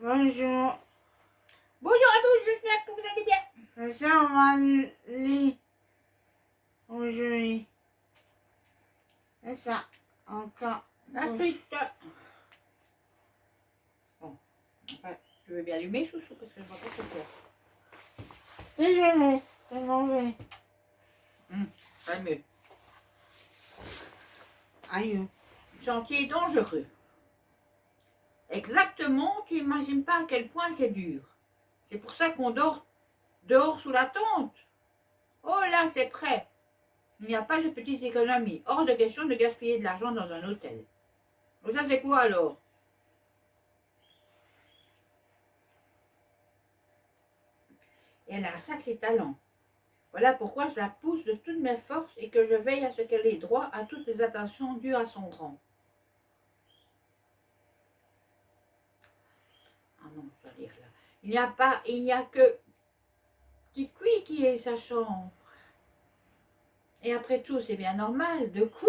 Bonjour. Bonjour à tous, j'espère que vous allez bien. Ça va aller aujourd'hui. C'est ça. Encore. Ensuite, bon, enfin, je vais bien allumer, chouchou, parce que je vois pas ce faire. Désolé, c'est mauvais. Ça va mieux. Aïe. Chantier dangereux. Exactement, tu imagines pas à quel point c'est dur. C'est pour ça qu'on dort dehors sous la tente. Oh là, c'est prêt. Il n'y a pas de petites économies. Hors de question de gaspiller de l'argent dans un hôtel. Et ça, c'est quoi alors? Et elle a un sacré talent. Voilà pourquoi je la pousse de toutes mes forces et que je veille à ce qu'elle ait droit à toutes les attentions dues à son rang. Ah non, je dois lire là. Il n'y a que Kikui qui est sa chambre. Et après tout, c'est bien normal. De quoi?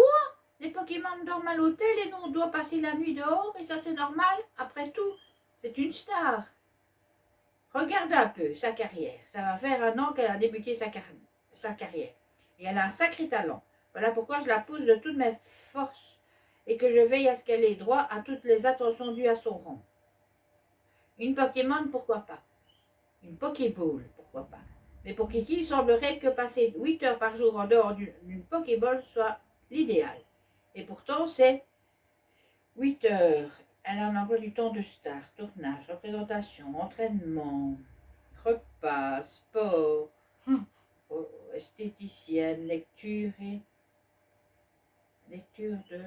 Les Pokémon dorment à l'hôtel et nous, on doit passer la nuit dehors et ça, c'est normal. Après tout, c'est une star. Regarde un peu sa carrière. Ça va faire 1 an qu'elle a débuté sa carrière. Et elle a un sacré talent. Voilà pourquoi je la pousse de toutes mes forces et que je veille à ce qu'elle ait droit à toutes les attentions dues à son rang. Une Pokémon, pourquoi pas? Une Pokéball, pourquoi pas? Mais pour Kiki, il semblerait que passer 8 heures par jour en dehors d'une Pokéball soit l'idéal. Et pourtant, c'est 8 heures. Elle a un emploi du temps de star, tournage, représentation, entraînement, repas, sport, esthéticienne, lecture de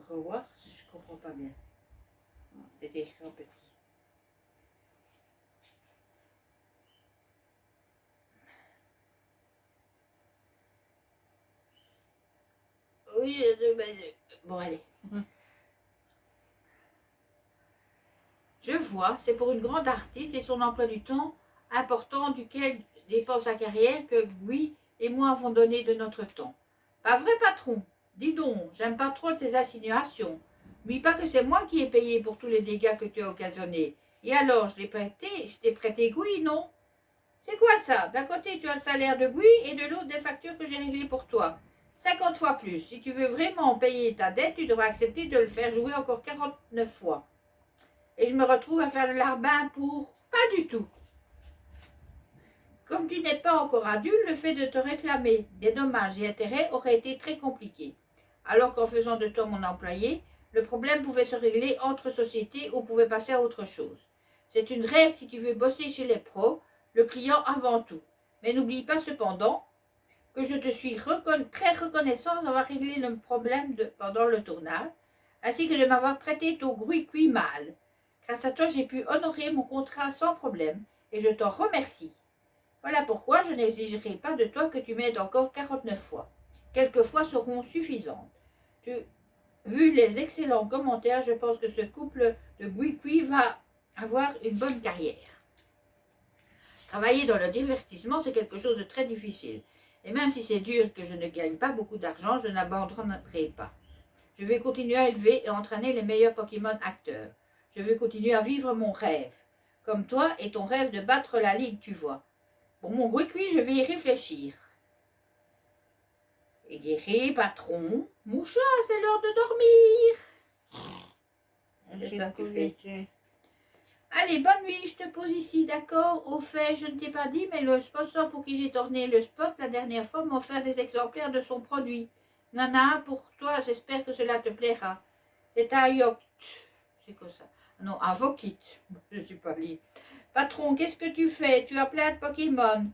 revoir, je comprends pas bien. C'était écrit en petit. Oui, bon allez. Je vois, c'est pour une grande artiste et son emploi du temps important duquel dépend sa carrière que Guy et moi avons donné de notre temps. Pas vrai, patron? Dis donc, j'aime pas trop tes insinuations. N'oublie pas que c'est moi qui ai payé pour tous les dégâts que tu as occasionnés. Et alors, je t'ai prêté Guy, non? C'est quoi ça? D'un côté, tu as le salaire de Guy et de l'autre, des factures que j'ai réglées pour toi. 50 fois plus. Si tu veux vraiment payer ta dette, tu devras accepter de le faire jouer encore 49 fois. Et je me retrouve à faire le larbin pour pas du tout. Comme tu n'es pas encore adulte, le fait de te réclamer des dommages et intérêts aurait été très compliqué. Alors qu'en faisant de toi mon employé, le problème pouvait se régler entre sociétés ou pouvait passer à autre chose. C'est une règle si tu veux bosser chez les pros, le client avant tout. Mais n'oublie pas cependant que je te suis très reconnaissant d'avoir réglé le problème pendant le tournage, ainsi que de m'avoir prêté ton gruicui mâle. Grâce à toi, j'ai pu honorer mon contrat sans problème, et je t'en remercie. Voilà pourquoi je n'exigerai pas de toi que tu m'aides encore 49 fois. Quelques fois seront suffisantes. Vu les excellents commentaires, je pense que ce couple de Guicui va avoir une bonne carrière. Travailler dans le divertissement, c'est quelque chose de très difficile. Et même si c'est dur et que je ne gagne pas beaucoup d'argent, je n'abandonnerai pas. Je vais continuer à élever et entraîner les meilleurs Pokémon acteurs. Je veux continuer à vivre mon rêve. Comme toi et ton rêve de battre la ligue, tu vois. Pour mon Guicui, je vais y réfléchir. Et guéri, patron, mon chat, c'est l'heure de dormir. C'est ça que je fais. Allez, bonne nuit, je te pose ici, d'accord? Au fait, je ne t'ai pas dit, mais le sponsor pour qui j'ai tourné le spot la dernière fois m'a offert des exemplaires de son produit. Il y en a un pour toi, j'espère que cela te plaira. C'est un yacht. C'est quoi ça? Non, un Vokit. Je ne suis pas libre. Patron, qu'est-ce que tu fais? Tu as plein de Pokémon.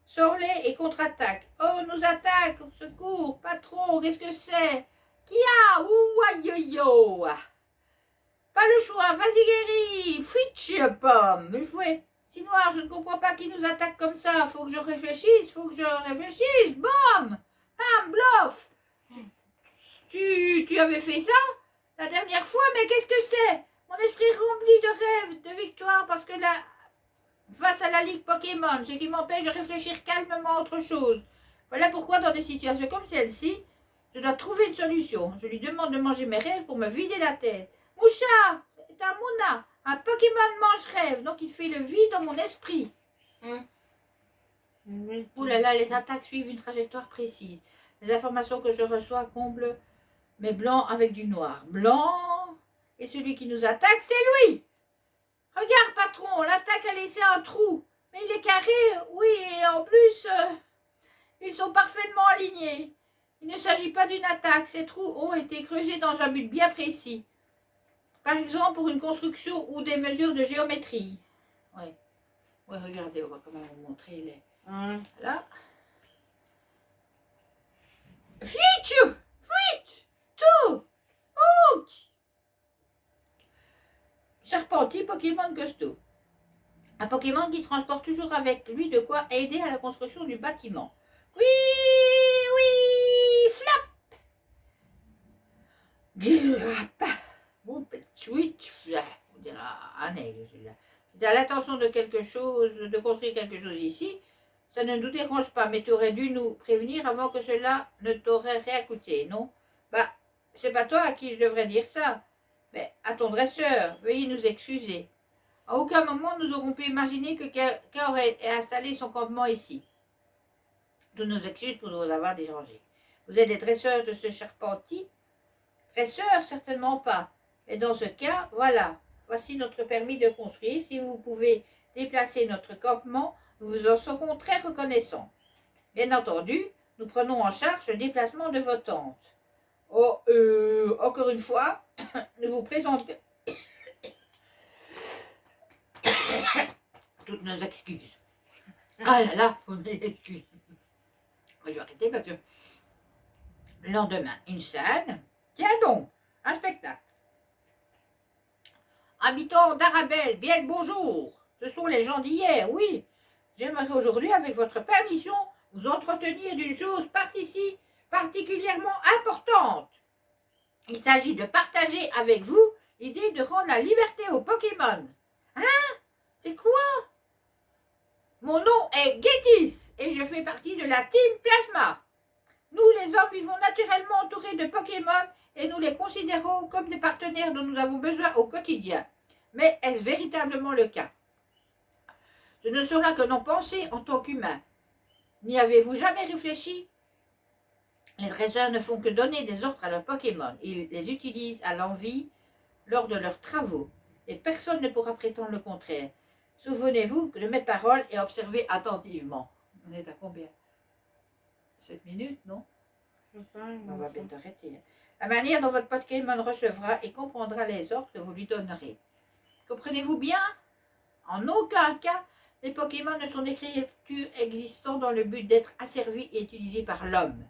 Sors-les et contre-attaque. Oh, nous attaque! Au secours! Patron, qu'est-ce que c'est? Kia! Ouayoyo! Pas le choix, vas-y guéri! Fitch, pomme! Il faut... Si noir, je ne comprends pas qui nous attaque comme ça. Faut que je réfléchisse, Bam! Bam, bluff! Tu avais fait ça la dernière fois, mais qu'est-ce que c'est? Mon esprit rempli de rêves, de victoire, parce que là, face à la Ligue Pokémon, ce qui m'empêche de réfléchir calmement à autre chose. Voilà pourquoi, dans des situations comme celle-ci, je dois trouver une solution. Je lui demande de manger mes rêves pour me vider la tête. Moucha, c'est un Mouna, un Pokémon mange-rêve, donc il fait le vide dans mon esprit. Ouh là là, les attaques suivent une trajectoire précise. Les informations que je reçois comblent mes blancs avec du noir. Blanc, et celui qui nous attaque, c'est lui. Regarde, patron, l'attaque a laissé un trou. Mais il est carré, oui, et en plus, ils sont parfaitement alignés. Il ne s'agit pas d'une attaque. Ces trous ont été creusés dans un but bien précis. Par exemple, pour une construction ou des mesures de géométrie. Oui. Ouais, regardez, on va quand même vous montrer les... Là. Fichu! Fuit! Tout! Hook! Serpenti, Pokémon costaud. Un Pokémon qui transporte toujours avec lui de quoi aider à la construction du bâtiment. Oui, oui, flap! Grappa! Bon petit witch, on dira un aigle celui-là. C'est à l'intention de quelque chose, de construire quelque chose ici. Ça ne nous dérange pas, mais tu aurais dû nous prévenir avant que cela ne t'aurait rien coûté, non? Bah, c'est pas toi à qui je devrais dire ça, mais à ton dresseur. Veuillez nous excuser. À aucun moment nous aurons pu imaginer que quelqu'un aurait installé son campement ici. Toutes nos excuses pour nous avoir dérangés. Vous êtes des dresseurs de ce charpentier? Dresseurs, certainement pas. Mais dans ce cas, voilà. Voici notre permis de construire. Si vous pouvez déplacer notre campement, nous vous en serons très reconnaissants. Bien entendu, nous prenons en charge le déplacement de vos tentes. Oh, encore une fois, nous vous présentons toutes nos excuses. Ah là là, toutes mes excuses. Je vais arrêter parce que le lendemain, une scène. Tiens donc, un spectacle. Habitants d'Arabelle, bien le bonjour. Ce sont les gens d'hier, oui. J'aimerais aujourd'hui, avec votre permission, vous entretenir d'une chose particulièrement importante. Il s'agit de partager avec vous l'idée de rendre la liberté aux Pokémon. Hein? C'est quoi? Mon nom est Gétis et je fais partie de la Team Plasma. Nous, les hommes, vivons naturellement entourés de Pokémon et nous les considérons comme des partenaires dont nous avons besoin au quotidien. Mais est-ce véritablement le cas? Ce ne sont là que nos pensées en tant qu'humains. N'y avez-vous jamais réfléchi? Les dresseurs ne font que donner des ordres à leurs Pokémon. Ils les utilisent à l'envi lors de leurs travaux. Et personne ne pourra prétendre le contraire. Souvenez-vous de mes paroles et observez attentivement. On est à combien? 7 minutes, non? On va bientôt arrêter. La manière dont votre Pokémon recevra et comprendra les ordres que vous lui donnerez. Comprenez-vous bien? En aucun cas, les Pokémon ne sont des créatures existant dans le but d'être asservies et utilisées par l'homme.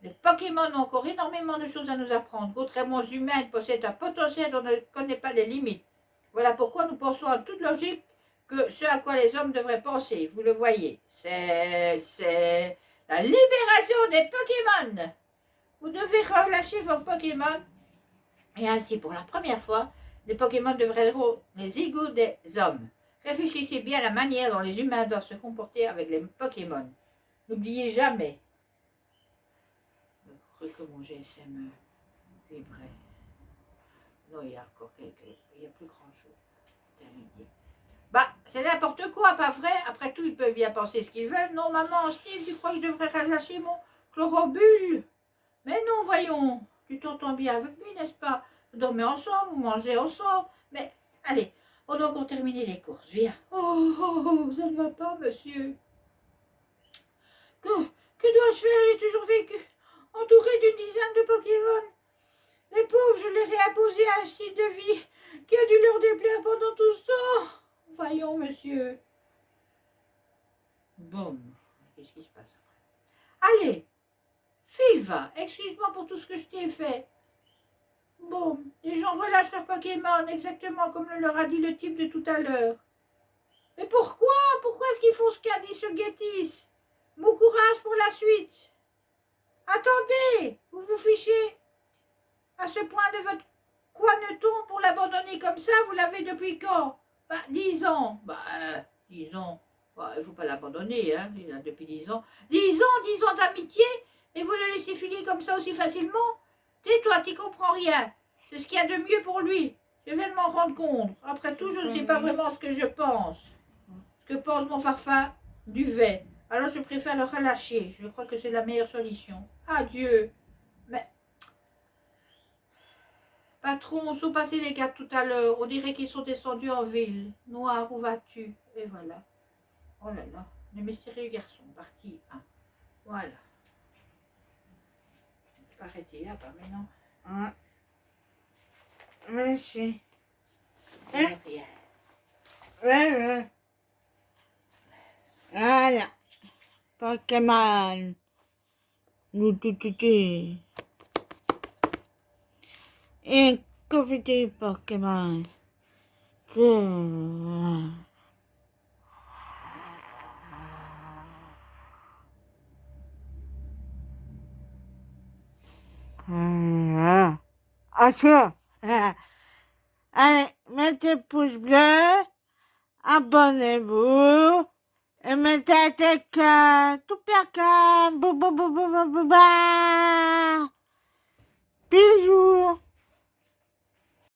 Les Pokémon ont encore énormément de choses à nous apprendre. Contrairement aux humains, ils possèdent un potentiel dont on ne connaît pas les limites. Voilà pourquoi nous pensons en toute logique que ce à quoi les hommes devraient penser. Vous le voyez, c'est la libération des Pokémon. Vous devez relâcher vos Pokémon. Et ainsi, pour la première fois, les Pokémon deviendront les égaux des hommes. Réfléchissez bien à la manière dont les humains doivent se comporter avec les Pokémon. N'oubliez jamais. Je cru que mon GSM vibrait. Non, il y a encore quelques... Il n'y a plus grand-chose. Terminé. Bah, c'est n'importe quoi, pas vrai? Après tout, ils peuvent bien penser ce qu'ils veulent. Non, maman, Steve, tu crois que je devrais relâcher mon chlorobule? Mais non, voyons. Tu t'entends bien avec lui, n'est-ce pas? Vous dormez ensemble, vous mangez ensemble. Mais, allez, on doit encore terminer les courses. Viens. Oh, ça ne va pas, monsieur. Que dois-je faire? J'ai toujours vécu entouré d'une dizaine de Pokémon. Les pauvres, je leur ai imposé un style de vie qui a dû leur déplaire pendant tout ce temps. Voyons, monsieur. Bon, qu'est-ce qui se passe après? Allez, Philva, excuse-moi pour tout ce que je t'ai fait. Bon, les gens relâchent leurs Pokémon exactement comme le leur a dit le type de tout à l'heure. Mais pourquoi? Pourquoi est-ce qu'ils font ce qu'a dit ce Gétis? Bon courage pour la suite. Attendez, vous vous fichez à ce point de votre coineton pour l'abandonner comme ça, vous l'avez depuis quand? Bah, 10 ans. Bah, 10 ans. Bah, il ne faut pas l'abandonner, hein. Il a depuis 10 ans. 10 ans d'amitié et vous le laissez filer comme ça aussi facilement? Tais-toi, tu comprends rien. C'est ce qu'il y a de mieux pour lui. Je viens de m'en rendre compte. Après tout, je ne sais pas vraiment ce que je pense. Ce que pense mon farfin Duvet. Alors je préfère le relâcher. Je crois que c'est la meilleure solution. Adieu. Mais, patron, on sont passés les gars tout à l'heure. On dirait qu'ils sont descendus en ville. Noir, où vas-tu? Et voilà. Oh là là. Le mystérieux garçon, partie 1. Voilà. Je vais arrêter là, pas maintenant. Ah. Merci. Rien. Ouais. Voilà. Pokémon. Et copie Pokémon. Attention. Allez, mettez pouce bleu, abonnez-vous et mettez un cœur, tout bien. Bisous.